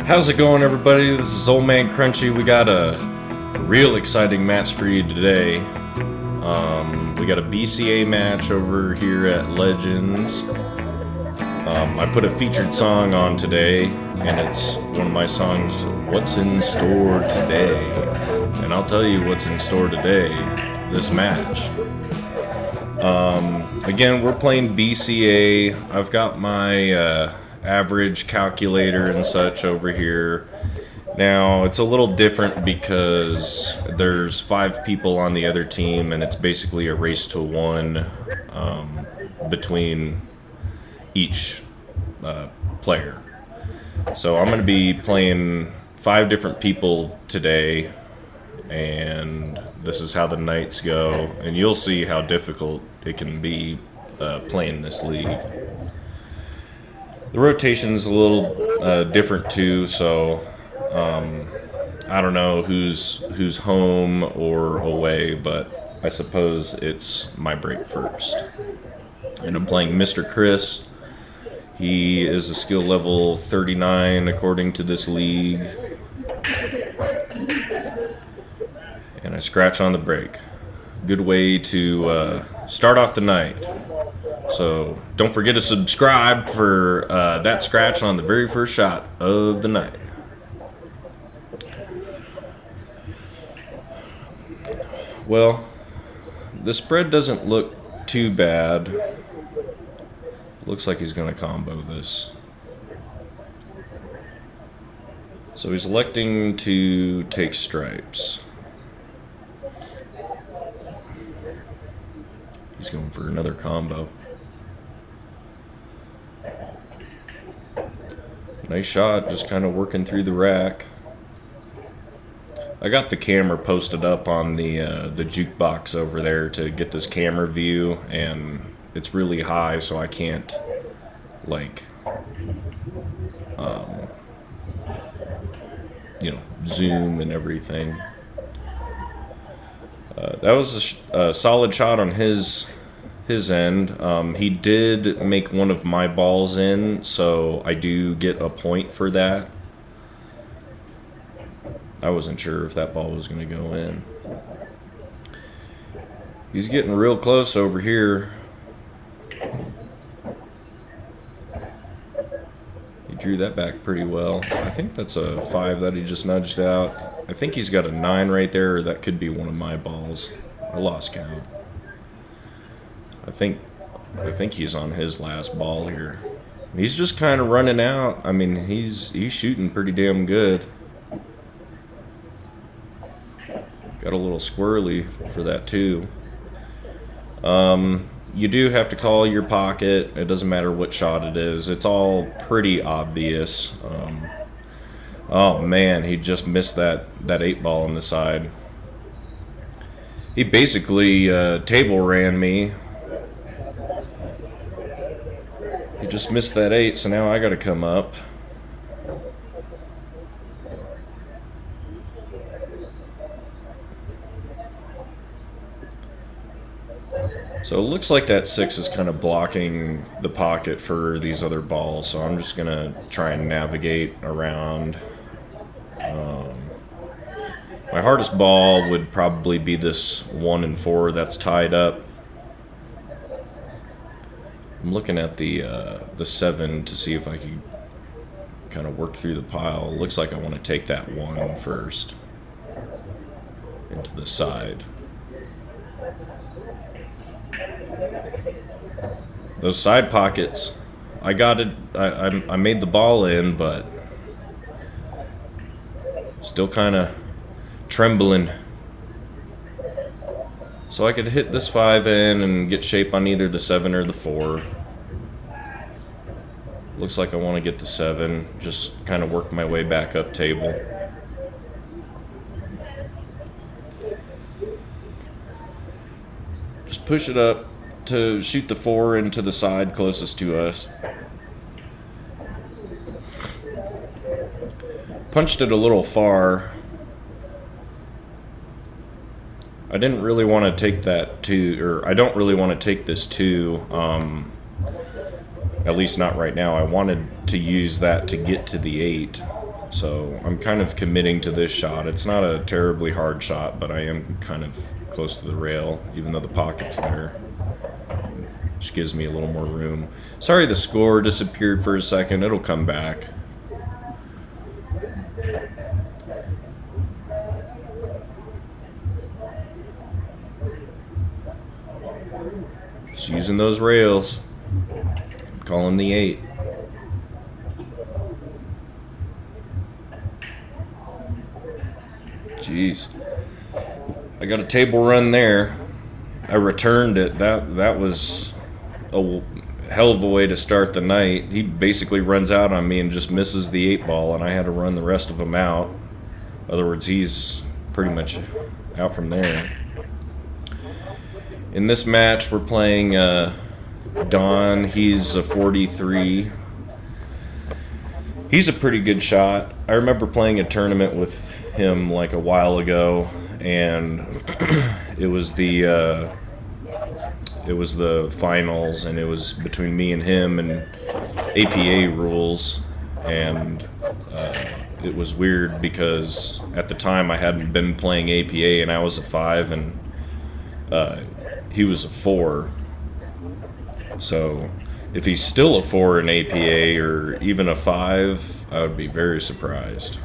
How's it going, everybody? This is Old Man Crunchy. We got a real exciting match for you today. We got a BCA match over here at Legends. I put a featured song on today, and it's one of my songs, What's in Store Today? And I'll tell you what's in store today, this match. Again, we're playing BCA. I've got my average calculator and such over here. Now, it's a little different because there's 5 people on the other team, and it's basically a race to 1 between each player. So I'm going to be playing 5 different people today, and this is how the nights go, and you'll see how difficult it can be playing this league. The rotation's a little different too, so I don't know who's home or away, but I suppose it's my break first. And I'm playing Mr. Chris. He is a skill level 39 according to this league. And I scratch on the break. Good way to start off the night. So don't forget to subscribe for that scratch on the very first shot of the night. Well, the spread doesn't look too bad. Looks like he's going to combo this. So he's electing to take stripes. He's going for another combo. Nice shot, just kind of working through the rack. I got the camera posted up on the jukebox over there to get this camera view, and it's really high, so I can't, like, zoom and everything. That was a solid shot on his end. He did make one of my balls in, so I do get a point for that. I wasn't sure if that ball was going to go in. He's getting real close over here. He drew that back pretty well. I think that's a 5 that he just nudged out. I think he's got a 9 right there, or that could be one of my balls. I lost count. I think he's on his last ball here. He's just kind of running out. I mean, he's shooting pretty damn good. Got a little squirrely for that too. You do have to call your pocket. It doesn't matter what shot it is. It's all pretty obvious. Oh man, he just missed that 8 ball on the side. He basically table ran me. He just missed that 8, so now I got to come up. So it looks like that 6 is kind of blocking the pocket for these other balls, so I'm just going to try and navigate around. My hardest ball would probably be this 1 and 4 that's tied up. I'm looking at the 7 to see if I can kind of work through the pile. Looks like I want to take that 1 first into the side. Those side pockets, I got it. I made the ball in, but still kind of trembling. So I could hit this 5 in and get shape on either the 7 or the 4. Looks like I want to get the 7. Just kind of work my way back up table. Just push it up to shoot the 4 into the side closest to us. Punched it a little far. I didn't really want to take that 2, or I don't really want to take this 2. At least not right now. I wanted to use that to get to the 8. So I'm kind of committing to this shot. It's not a terribly hard shot, but I am kind of close to the rail, even though the pocket's there. Which gives me a little more room. Sorry the score disappeared for a second. It'll come back. Just using those rails. Calling the 8. Jeez. I got a table run there. I returned it. That was a hell of a way to start the night. He basically runs out on me and just misses the 8 ball, and I had to run the rest of them out. In other words, he's pretty much out from there. In this match, we're playing Don. He's a 43. He's a pretty good shot. I remember playing a tournament with him like a while ago, and it was the finals, and it was between me and him and APA Rules, and it was weird because at the time I hadn't been playing APA, and I was a 5 and he was a 4. So if he's still a 4 in APA or even a 5, I would be very surprised,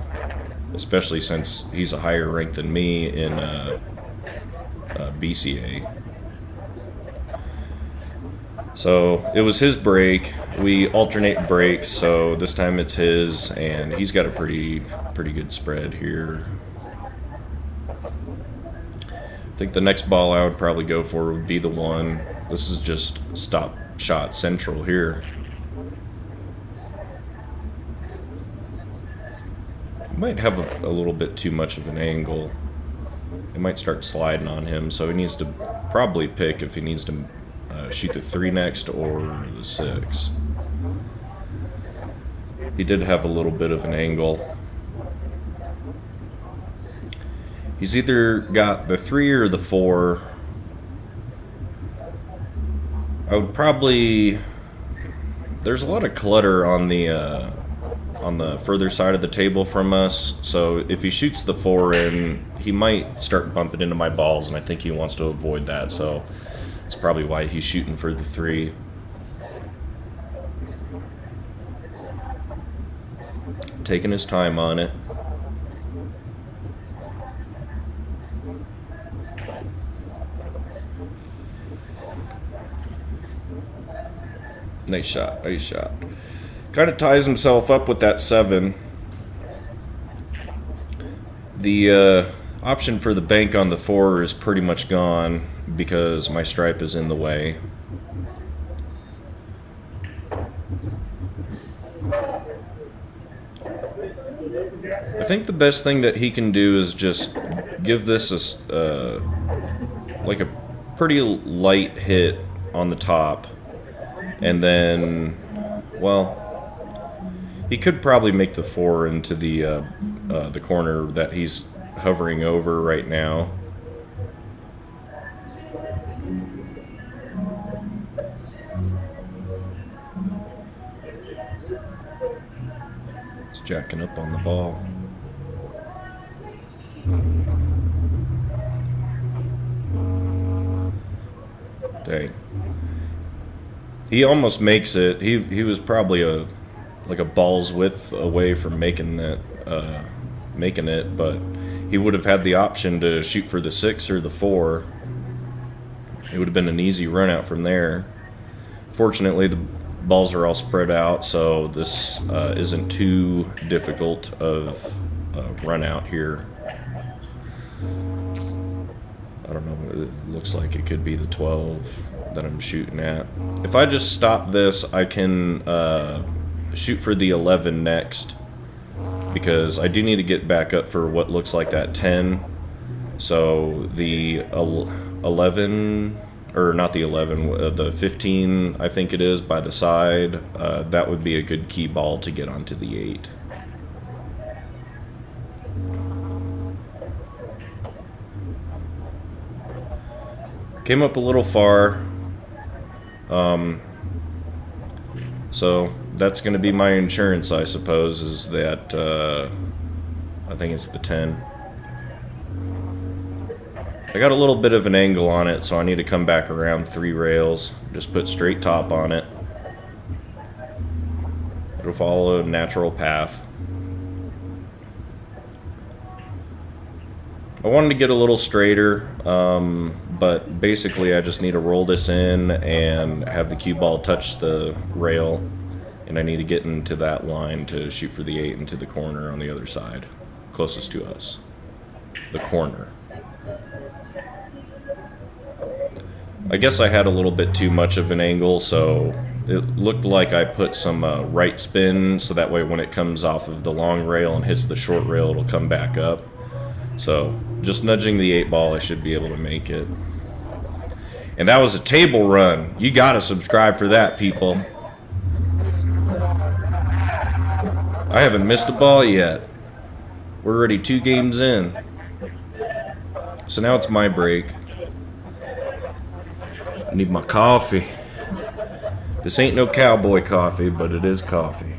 especially since he's a higher rank than me in BCA. So it was his break. We alternate breaks, so this time it's his, and he's got a pretty good spread here. I think the next ball I would probably go for would be the 1. This is just stop shot central here. Might have a little bit too much of an angle. It might start sliding on him, so he needs to probably pick if he needs to shoot the 3 next or the 6. He did have a little bit of an angle. He's either got the 3 or the 4. I would probably... There's a lot of clutter on the further side of the table from us, so if he shoots the 4 in, he might start bumping into my balls, and I think he wants to avoid that, so that's probably why he's shooting for the 3. Taking his time on it. Nice shot, nice shot. Kind of ties himself up with that 7. The option for the bank on the 4 is pretty much gone because my stripe is in the way. I think the best thing that he can do is just give this like a pretty light hit on the top, and then, well, he could probably make the 4 into the corner that he's hovering over right now. He's jacking up on the ball. Dang. He almost makes it. He was probably like a ball's width away from making it, but he would have had the option to shoot for the 6 or the 4. It would have been an easy run out from there. Fortunately, the balls are all spread out, so this isn't too difficult of a run out here. I don't know, it looks like it could be the 12 that I'm shooting at. If I just stop this, I can shoot for the 11 next, because I do need to get back up for what looks like that 10. So the 11, or not the 11, the 15 I think it is by the side, that would be a good key ball to get onto the 8. Came up a little far, so that's going to be my insurance, I suppose, is that I think it's the 10. I got a little bit of an angle on it, so I need to come back around 3 rails. Just put straight top on it. It'll follow a natural path. I wanted to get a little straighter, but basically I just need to roll this in and have the cue ball touch the rail, and I need to get into that line to shoot for the 8 into the corner on the other side, closest to us. The corner. I guess I had a little bit too much of an angle, so it looked like I put some right spin, so that way when it comes off of the long rail and hits the short rail, it'll come back up. So just nudging the 8 ball, I should be able to make it. And that was a table run. You gotta subscribe for that, people. I haven't missed a ball yet. We're already 2 games in. So now it's my break. I need my coffee. This ain't no cowboy coffee, but it is coffee.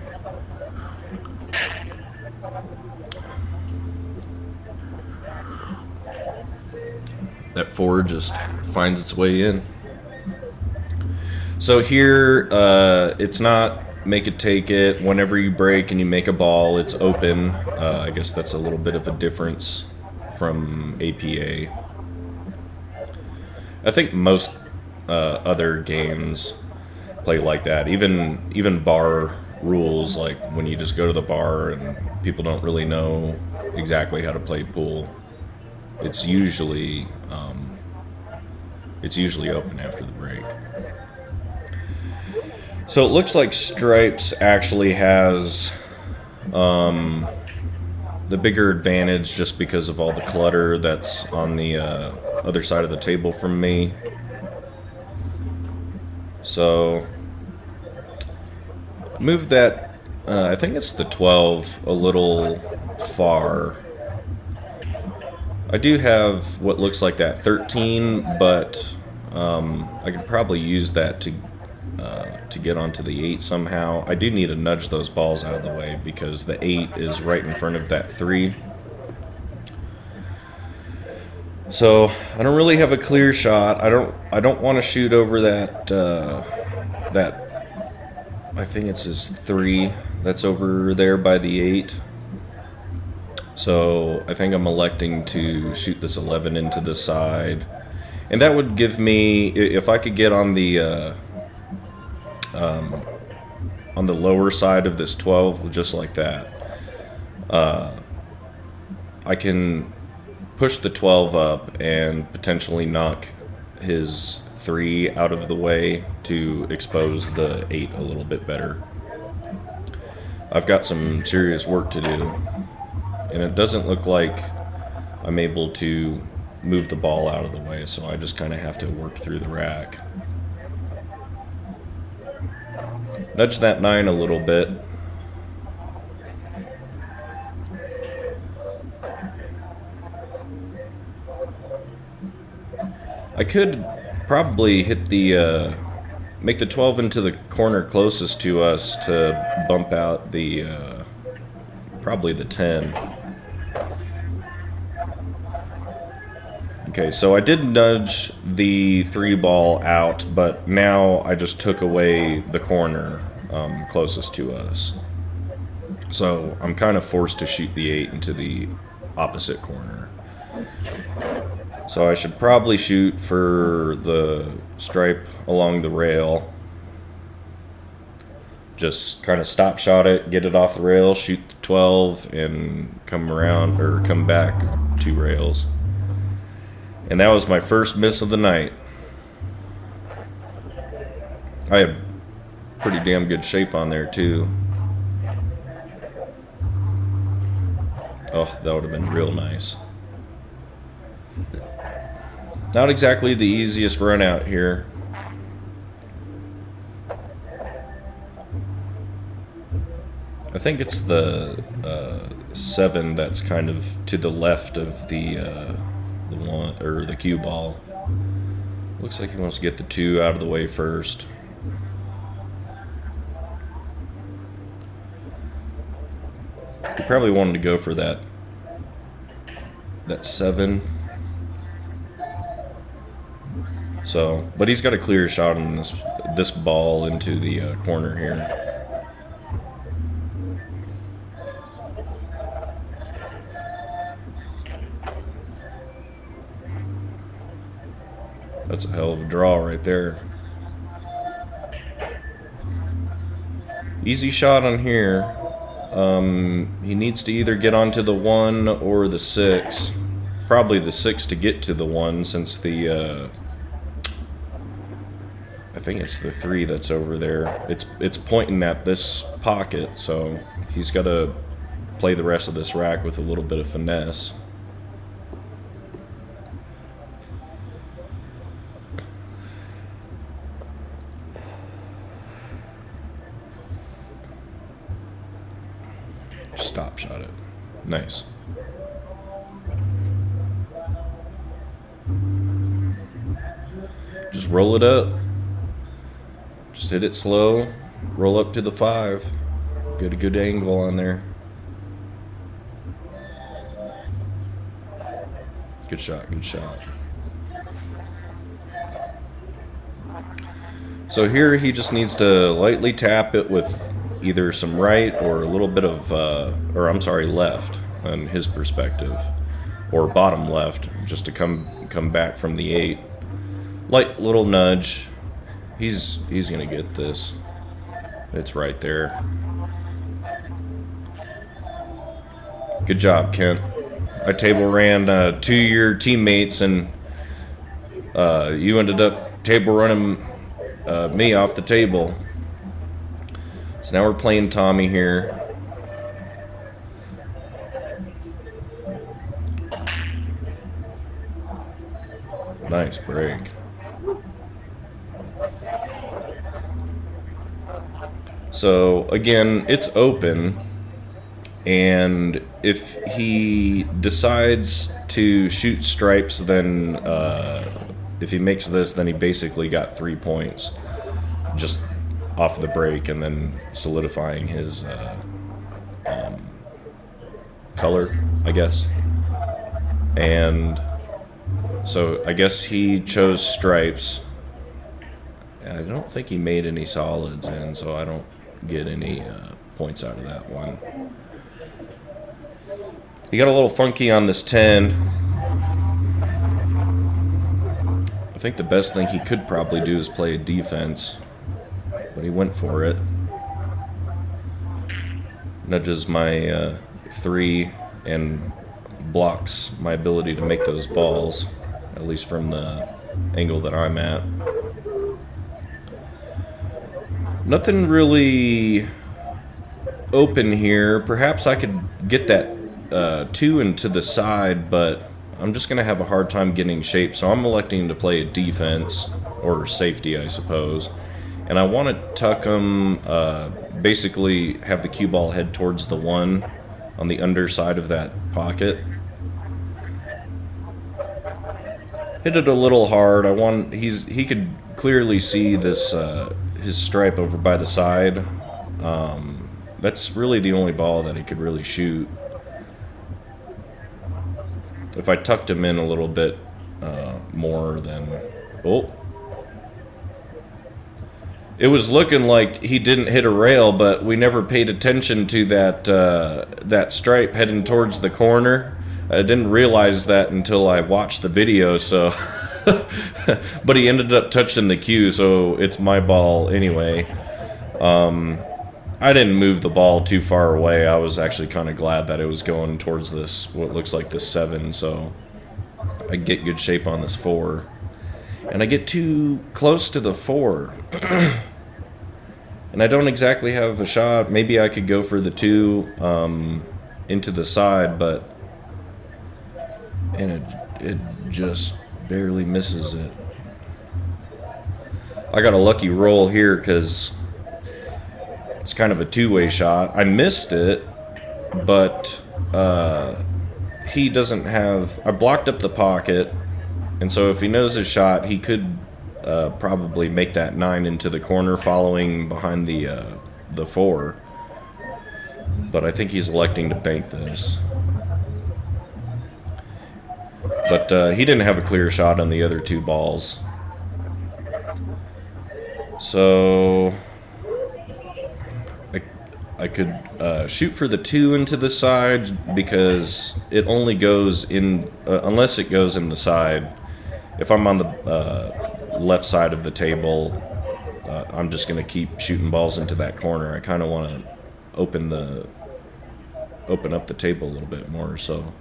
That 4 just finds its way in. So here, it's not make it take it. Whenever you break and you make a ball, it's open. I guess that's a little bit of a difference from APA. I think most other games play like that. Even bar rules, like when you just go to the bar and people don't really know exactly how to play pool. It's usually open after the break. So it looks like Stripes actually has the bigger advantage just because of all the clutter that's on the other side of the table from me. So move that, I think it's the 12, a little far. I do have what looks like that 13, but I could probably use that to get onto the 8 somehow. I do need to nudge those balls out of the way because the 8 is right in front of that 3. So I don't really have a clear shot. I don't want to shoot over that I think it's his 3 that's over there by the 8. So I think I'm electing to shoot this 11 into the side. And that would give me, if I could get on the lower side of this 12, just like that, I can push the 12 up and potentially knock his 3 out of the way to expose the 8 a little bit better. I've got some serious work to do, and it doesn't look like I'm able to move the ball out of the way, so I just kind of have to work through the rack. Nudge that 9 a little bit. I could probably hit the make the 12 into the corner closest to us to bump out the probably the 10. Okay, so I did nudge the 3 ball out, but now I just took away the corner closest to us. So I'm kind of forced to shoot the 8 into the opposite corner. So I should probably shoot for the stripe along the rail. Just kind of stop shot it, get it off the rail, shoot the 12, and come around, or come back 2 rails. And that was my first miss of the night. I had pretty damn good shape on there too. Oh, that would have been real nice. Not exactly the easiest run out here. I think it's the 7 that's kind of to the left of the one, or the cue ball. Looks like he wants to get the 2 out of the way first. He probably wanted to go for that 7. So, but he's got a clear shot on this ball into the corner here. That's a hell of a draw right there. Easy shot on here. He needs to either get onto the 1 or the 6. Probably the 6 to get to the 1, since the I think it's the 3 that's over there. It's pointing at this pocket, so he's got to play the rest of this rack with a little bit of finesse. Stop shot it. Nice. Just roll it up. Just hit it slow. Roll up to the 5. Get a good angle on there. Good shot, good shot. So here he just needs to lightly tap it with either some right or a little bit of, or I'm sorry, left on his perspective, or bottom left, just to come back from the 8. Light little nudge. He's gonna get this. It's right there. Good job, Kent. I table ran 2 of your teammates, and you ended up table running me off the table. So now we're playing Tommy here. Nice break. So again, it's open, and if he decides to shoot stripes, then if he makes this, then he basically got 3 points just off the break, and then solidifying his color, I guess. And so I guess he chose stripes. I don't think he made any solids in, so I don't get any points out of that one. He got a little funky on this 10. I think the best thing he could probably do is play a defense, but he went for it. Nudges my 3 and blocks my ability to make those balls, at least from the angle that I'm at. Nothing really open here. Perhaps I could get that 2 into the side, but I'm just going to have a hard time getting shape, so I'm electing to play a defense, or safety, I suppose. And I want to tuck him, basically have the cue ball head towards the 1 on the underside of that pocket. Hit it a little hard. He could clearly see this his stripe over by the side. That's really the only ball that he could really shoot. If I tucked him in a little bit more, then it was looking like he didn't hit a rail, but we never paid attention to that stripe heading towards the corner. I didn't realize that until I watched the video, so but he ended up touching the cue, so it's my ball anyway. I didn't move the ball too far away. I was actually kind of glad that it was going towards this, what looks like this 7, so I get good shape on this 4. And I get too close to the 4. And I don't exactly have a shot. Maybe I could go for the 2 into the side, but it just barely misses it. I got a lucky roll here because it's kind of a 2-way shot. I missed it, but he doesn't have... I blocked up the pocket, and so if he knows his shot, he could probably make that 9 into the corner following behind the 4. but I think he's electing to bank this. But he didn't have a clear shot on the other 2 balls. So I could shoot for the 2 into the side because it only goes in, unless it goes in the side. If I'm on the left side of the table, I'm just going to keep shooting balls into that corner. I kind of want to open up the table a little bit more, so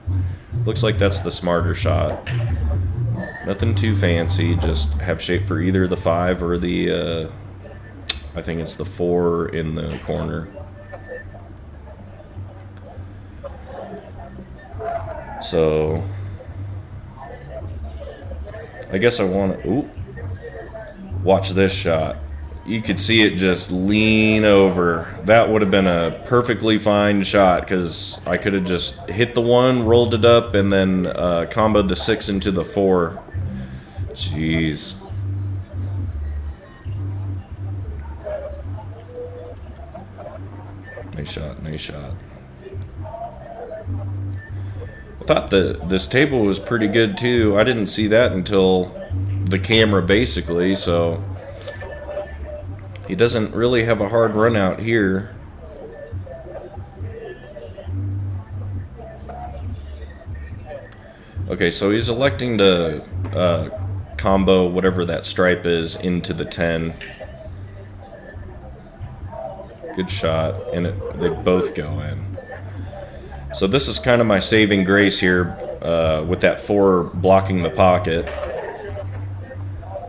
looks like that's the smarter shot. Nothing too fancy, just have shape for either the 5 or the I think it's the 4 in the corner. So I guess I want to watch this shot. You could see it just lean over. That would have been a perfectly fine shot because I could have just hit the 1, rolled it up, and then comboed the 6 into the 4. Jeez. Nice shot, nice shot. I thought that this table was pretty good too. I didn't see that until the camera basically, so he doesn't really have a hard run out here. Okay, so he's electing to combo whatever that stripe is into the 10. Good shot, and they both go in. So this is kind of my saving grace here with that 4 blocking the pocket.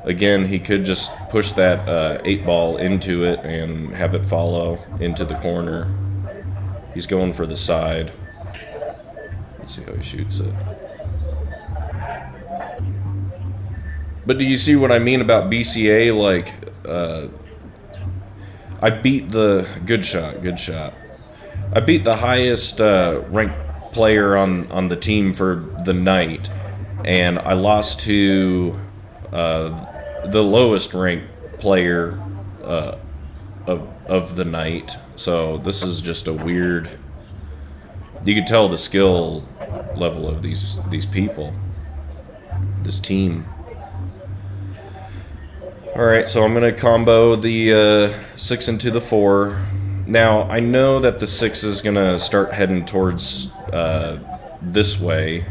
Again, he could just push that 8 ball into it and have it follow into the corner. He's going for the side. Let's see how he shoots it. But do you see what I mean about BCA? Like, I beat the... Good shot, good shot. I beat the highest ranked player on the team for the night, and I lost to the lowest ranked player of the night. So this is just a weird... You can tell the skill level of these people, this team. Alright, so I'm going to combo the 6 into the 4. Now, I know that the 6 is going to start heading towards this way.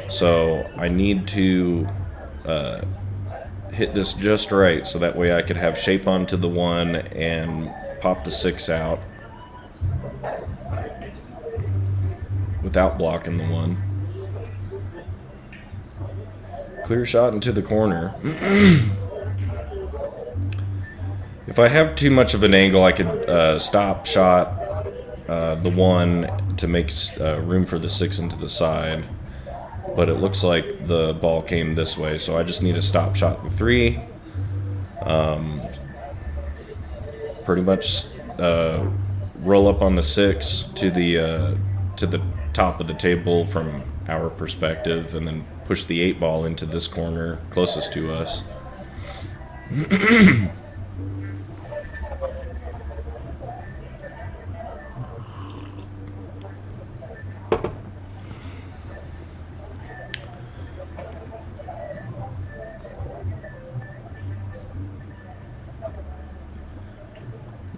So I need to hit this just right so that way I could have shape onto the 1 and pop the 6 out without blocking the 1. Clear shot into the corner. If I have too much of an angle, I could stop shot the 1 to make room for the 6 into the side. But it looks like the ball came this way, so I just need to stop shot the 3. Pretty much roll up on the 6 to the top of the table from our perspective, and then push the 8 ball into this corner closest to us.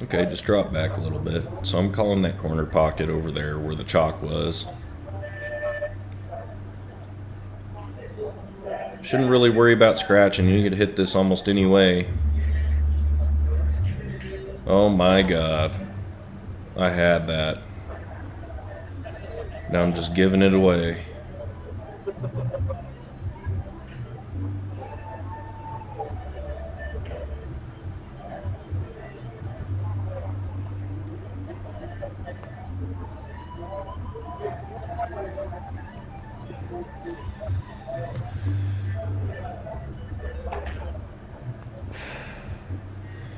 Okay, just drop back a little bit. So I'm calling that corner pocket over there where the chalk was. Shouldn't really worry about scratching. You could hit this almost any way. Oh my god. I had that. Now I'm just giving it away.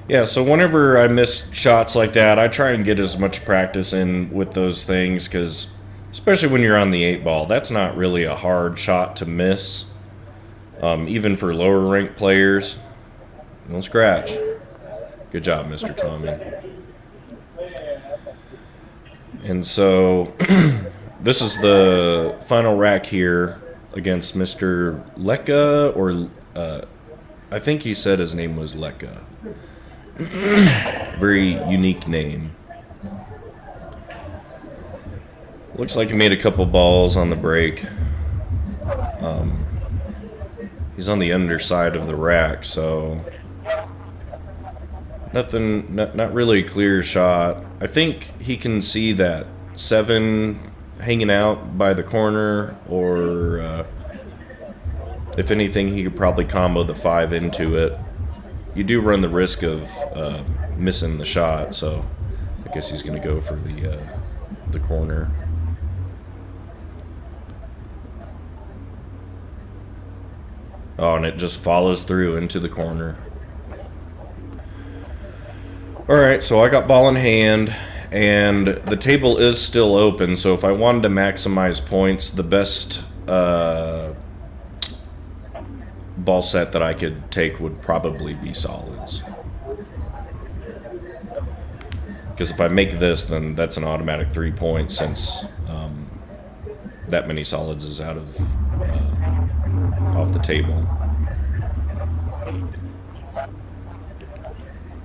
Yeah, so whenever I miss shots like that, I try and get as much practice in with those things, because especially when you're on the 8 ball, that's not really a hard shot to miss, even for lower ranked players. Don't scratch. Good job, Mr. Tommy. And so this is the final rack here against Mr. Leka, or I think he said his name was Leka. Very unique name. Looks like he made a couple balls on the break. He's on the underside of the rack, so nothing, not really a clear shot. I think he can see that 7 hanging out by the corner, or if anything, he could probably combo the 5 into it. You do run the risk of missing the shot, so I guess he's going to go for the corner. Oh, and it just follows through into the corner. Alright, so I got ball in hand, and the table is still open, so if I wanted to maximize points, the best ball set that I could take would probably be solids. Because if I make this, then that's an automatic 3 points, since that many solids is out of off the table.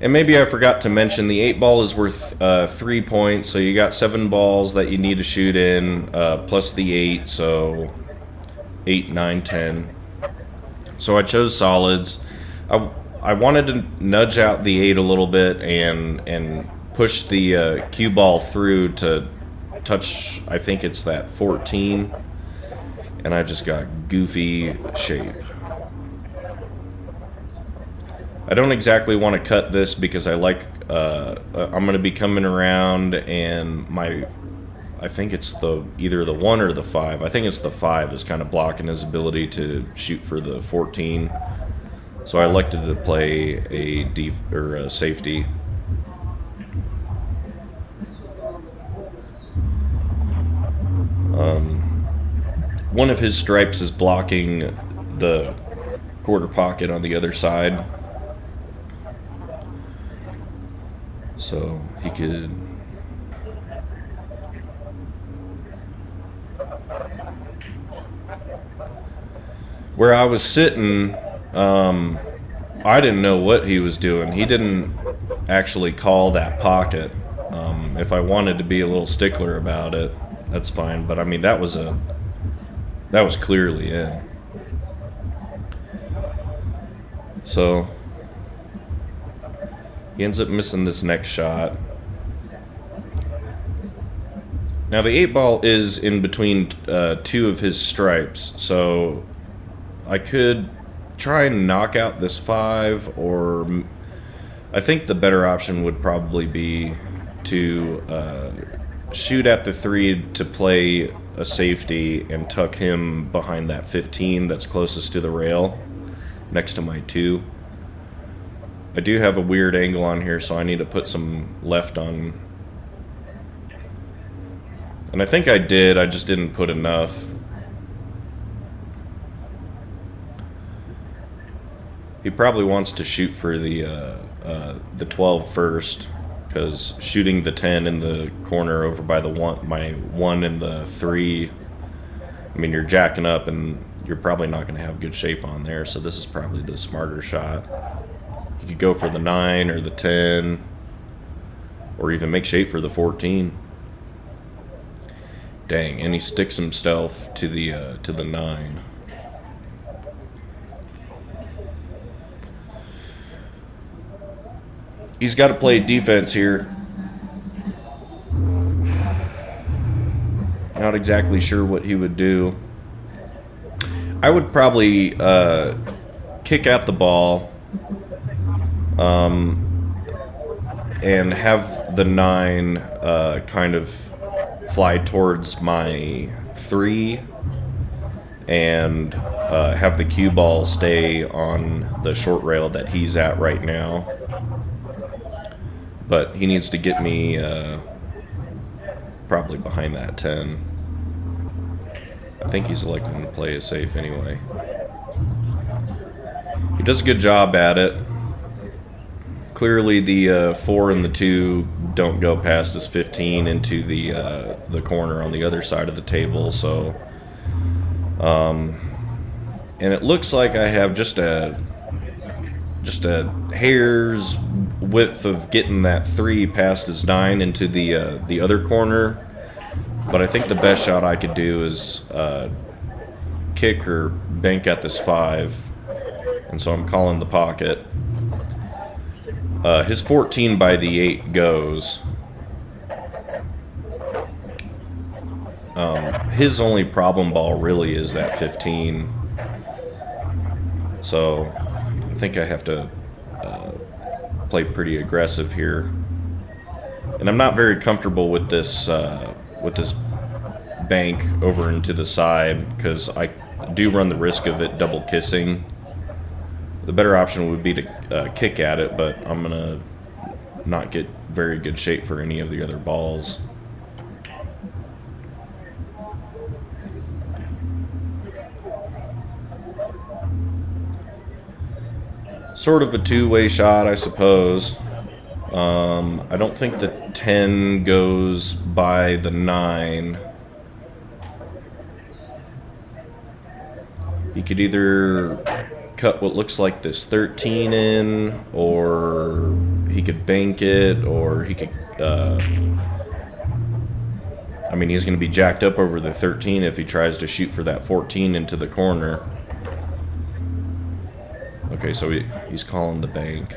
And maybe I forgot to mention, the 8 ball is worth 3 points, so you got 7 balls that you need to shoot in, plus the 8, so 8, 9, 10. So I chose solids. I wanted to nudge out the 8 a little bit and push the cue ball through to touch, I think it's that 14, and I just got goofy shape. I don't exactly want to cut this because I like, I'm going to be coming around, and I think it's either the 1 or the 5. I think it's the 5 is kind of blocking his ability to shoot for the 14. So I elected to play a safety. One of his stripes is blocking the quarter pocket on the other side, so he could. Where I was sitting, I didn't know what he was doing. He didn't actually call that pocket. If I wanted to be a little stickler about it, that's fine. But I mean, that was clearly in. So he ends up missing this next shot. Now the 8 ball is in between 2 of his stripes, so I could try and knock out this 5, or I think the better option would probably be to shoot at the 3 to play a safety and tuck him behind that 15 that's closest to the rail next to my 2. I do have a weird angle on here, so I need to put some left on. And I think I did, I just didn't put enough. He probably wants to shoot for the 12 first, because shooting the 10 in the corner over by the my 1 and the 3, I mean, you're jacking up and you're probably not going to have good shape on there, so this is probably the smarter shot. You could go for the 9 or the 10, or even make shape for the 14. Dang, and he sticks himself to the 9. He's got to play defense here. Not exactly sure what he would do. I would probably kick out the ball and have the 9 kind of fly towards my 3 and have the cue ball stay on the short rail that he's at right now. But he needs to get me probably behind that 10. I think he's electing to play it safe anyway. He does a good job at it. Clearly the 4 and the 2 don't go past his 15 into the corner on the other side of the table, so and it looks like I have just a hair's width of getting that 3 past his 9 into the other corner, but I think the best shot I could do is kick or bank at this 5, and so I'm calling the pocket. His 14 by the 8 goes. His only problem ball really is that 15. So I think I have to play pretty aggressive here. And I'm not very comfortable with this bank over into the side because I do run the risk of it double kissing. The better option would be to kick at it, but I'm going to not get very good shape for any of the other balls. Sort of a two-way shot, I suppose. I don't think the 10 goes by the 9. He could either cut what looks like this 13 in, or he could bank it, or he could I mean, he's going to be jacked up over the 13 if he tries to shoot for that 14 into the corner. Okay, so he's calling the bank.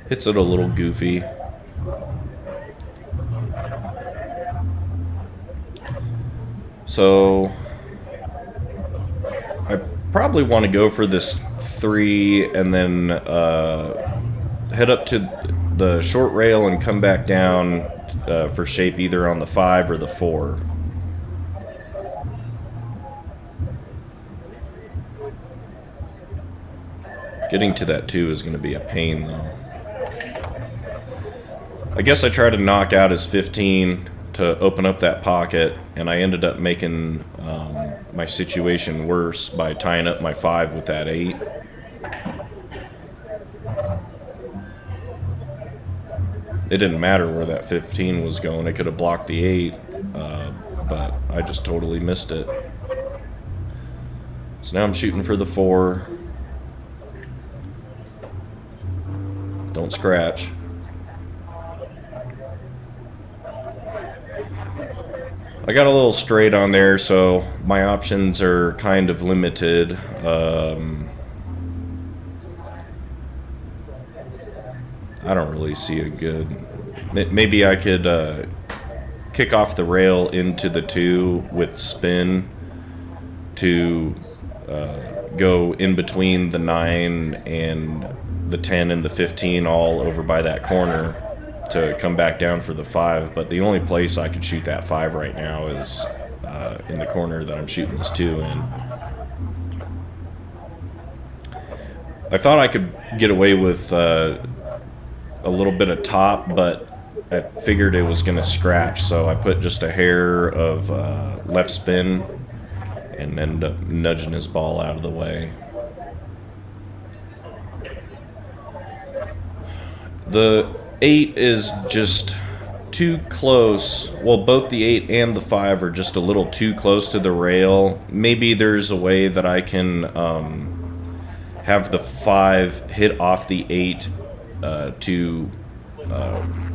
Hits it a little goofy. So I probably want to go for this 3 and then head up to the short rail and come back down for shape either on the 5 or the 4. Getting to that 2 is going to be a pain though. I guess I tried to knock out his 15 to open up that pocket, and I ended up making my situation worse by tying up my 5 with that 8. It didn't matter where that 15 was going. It could have blocked the 8, but I just totally missed it. So now I'm shooting for the 4. Don't scratch. I got a little straight on there, so my options are kind of limited. I don't really see a good... Maybe I could kick off the rail into the 2 with spin to go in between the 9 and the 10 and the 15 all over by that corner to come back down for the 5, but the only place I could shoot that 5 right now is in the corner that I'm shooting this 2 in. I thought I could get away with a little bit of top, but I figured it was going to scratch, so I put just a hair of left spin and ended up nudging his ball out of the way. The 8 is just too close. Well, both the 8 and the 5 are just a little too close to the rail. Maybe there's a way that I can have the 5 hit off the 8 to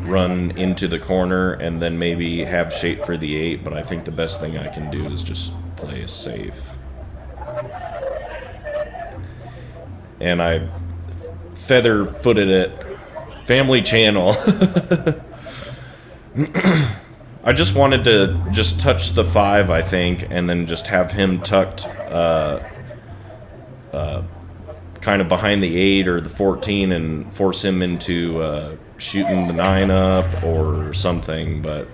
run into the corner and then maybe have shape for the 8, but I think the best thing I can do is just play it safe. And I feather-footed it. Family channel. I just wanted to just touch the 5, I think, and then just have him tucked kind of behind the 8 or the 14 and force him into shooting the 9 up or something, but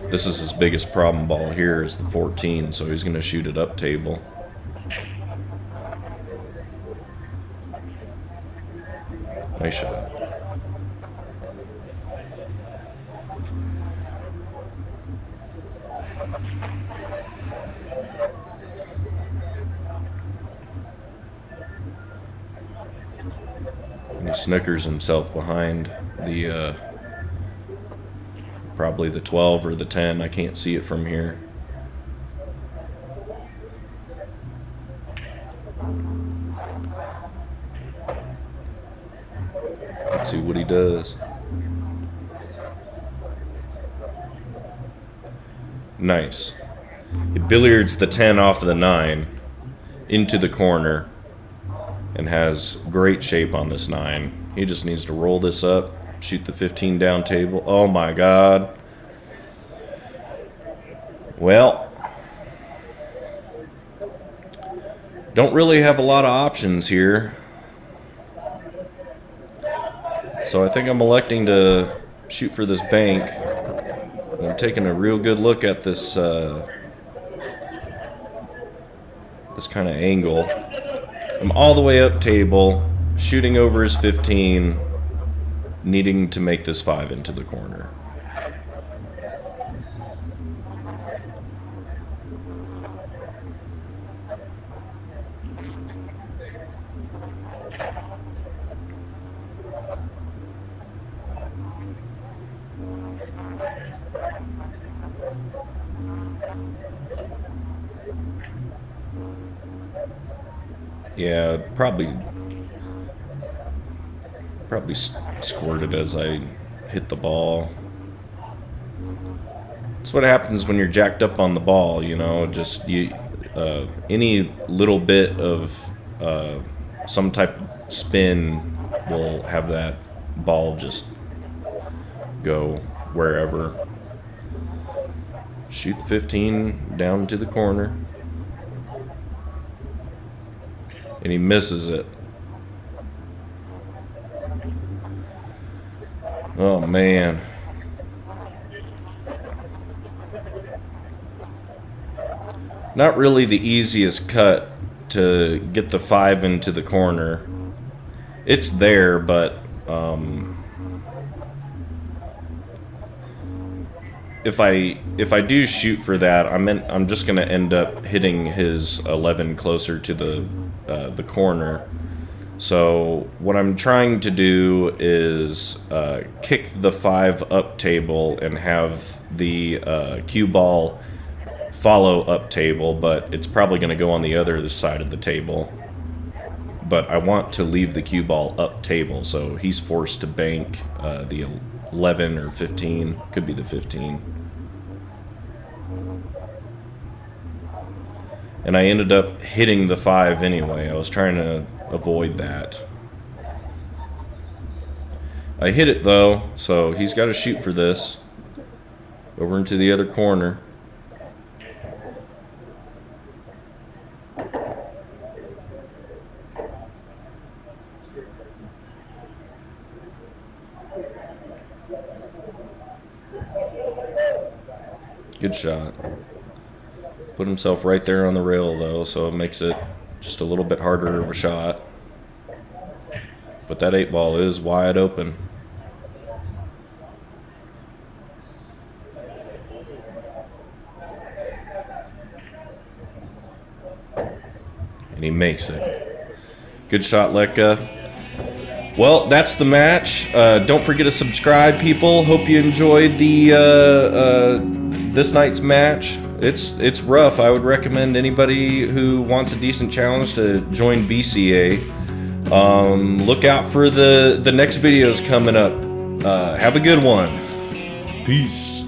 this is his biggest problem ball here is the 14, so he's going to shoot it up table. Nice shot. He snickers himself behind the, probably the 12 or the 10. I can't see it from here. Let's see what he does. Nice. He billiards the 10 off of the 9 into the corner and has great shape on this 9. He just needs to roll this up, shoot the 15 down table. Oh my God. Well, don't really have a lot of options here. So I think I'm electing to shoot for this bank. I'm taking a real good look at this this kind of angle. I'm all the way up table, shooting over his 15, needing to make this 5 into the corner. Yeah, probably squirted as I hit the ball. That's what happens when you're jacked up on the ball, you know. Just any little bit of some type of spin will have that ball just go wherever. Shoot the 15 down to the corner. And he misses it. Oh man. Not really the easiest cut to get the 5 into the corner. It's there, but if I do shoot for that, I'm just gonna end up hitting his 11 closer to the corner. So what I'm trying to do is kick the 5 up table and have the cue ball follow up table, but it's probably going to go on the other side of the table. But I want to leave the cue ball up table, so he's forced to bank the 11 or 15, could be the 15. And I ended up hitting the 5 anyway. I was trying to avoid that. I hit it though, so he's got to shoot for this. Over into the other corner. Good shot. Put himself right there on the rail though, so it makes it just a little bit harder of a shot. But that 8 ball is wide open. And he makes it. Good shot, Letka. Well, that's the match. Don't forget to subscribe, people. Hope you enjoyed the this night's match. It's rough. I would recommend anybody who wants a decent challenge to join BCA. Look out for the next videos coming up. Have a good one. Peace.